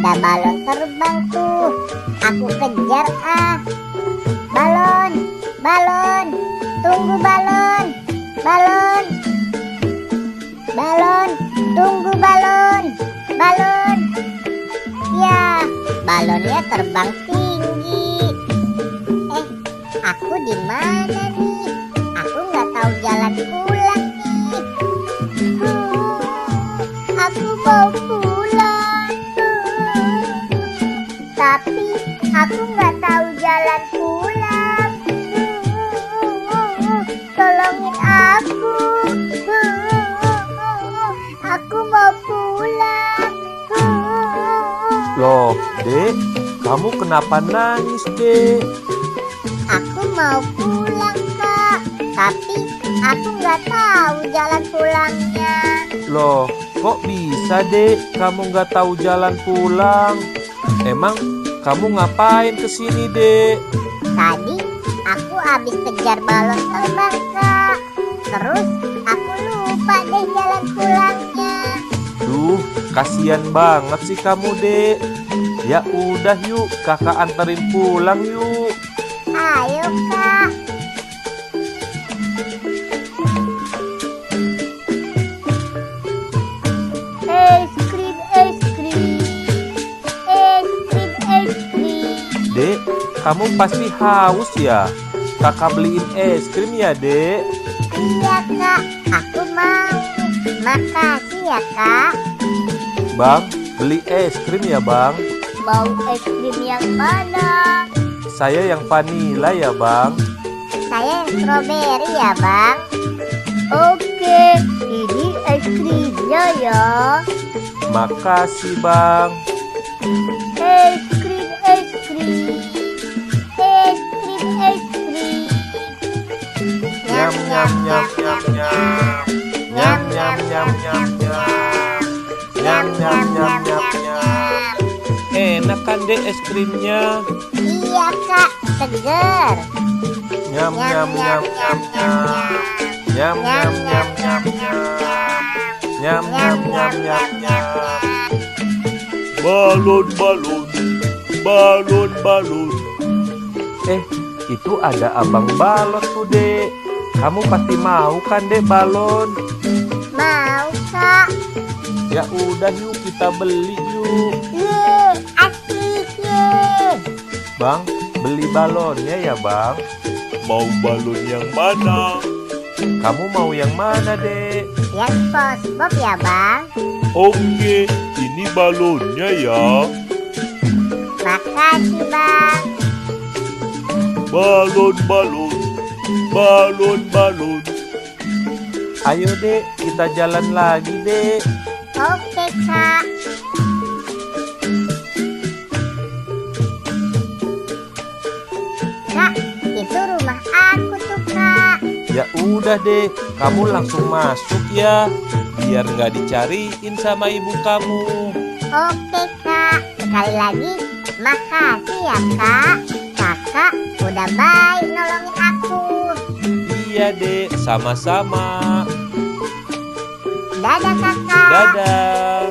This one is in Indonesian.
ada balon terbang tuh. Aku kejar ah. Balon, balon, tunggu balon, balon, balon, tunggu balon, balon. Ya, balonnya terbang tinggi. Aku di mana nih? Aku nggak tahu jalan pulang nih. Aku mau pulang, tapi aku nggak tahu jalan pulang. Tolongin aku. Aku mau pulang. Loh, Dek, kamu kenapa nangis, Dek? Aku mau pulang, Kak. Tapi aku nggak tahu jalan pulangnya. Loh, kok bisa, Dek? Kamu nggak tahu jalan pulang? Emang kamu ngapain kesini, Dek? Tadi aku habis kejar balon terbang, Kak. Terus aku lupa deh jalan pulangnya. Duh, kasihan banget sih kamu, Dek. Ya udah yuk, kakak anterin pulang yuk. Ayo, Kak. Es krim, es krim. Es krim, es krim. Dek, kamu pasti haus ya? Kakak beliin es krim ya, Dek? Iya, Kak. Aku mau. Makasih ya, Kak. Bang, beli es krim ya, Bang? Mau es krim yang mana? Saya yang vanila ya, Bang. Saya yang stroberi ya, Bang. Oke, ini es krimnya ya. Makasih, Bang. Es krim, es krim. Es krim, es krim. Nyam, nyam, nyam, nyam, nyam. Nyam, nyam, nyam, nyam, nyam. Nyam, nyam, nyam, nyam, nyam. Enak kan, Dek, es krimnya? Iya, Kak, seger. Nyam, nyam, nyam, nyam, nyam. Nyam, nyam, nyam, nyam, nyam. Nyam, nyam, nyam, nyam, nyam. Balon, balon, balon, balon. Itu ada abang balon tuh, Dek. Kamu pasti mau kan, Dek, balon? Mau, Kak. Ya udah yuk, kita beli yuk. Ye, asik ye. Bang, beli balonnya ya, Bang. Mau balon yang mana? Kamu mau yang mana, Dek? Yang SpongeBob ya, Bang. Oke, ini balonnya ya. Makasih, Bang. Balon, balon, balon, balon. Ayo, Dek, kita jalan lagi, Dek. Oke, Kak. Kak, itu rumah aku tuh, Kak. Ya udah, Dek, kamu langsung masuk ya, biar nggak dicariin sama ibu kamu. Oke, Kak. Sekali lagi, makasih ya, Kak. Kakak udah baik nolongin aku. Iya, Dek, sama-sama. Dadah, Kakak. Dadah.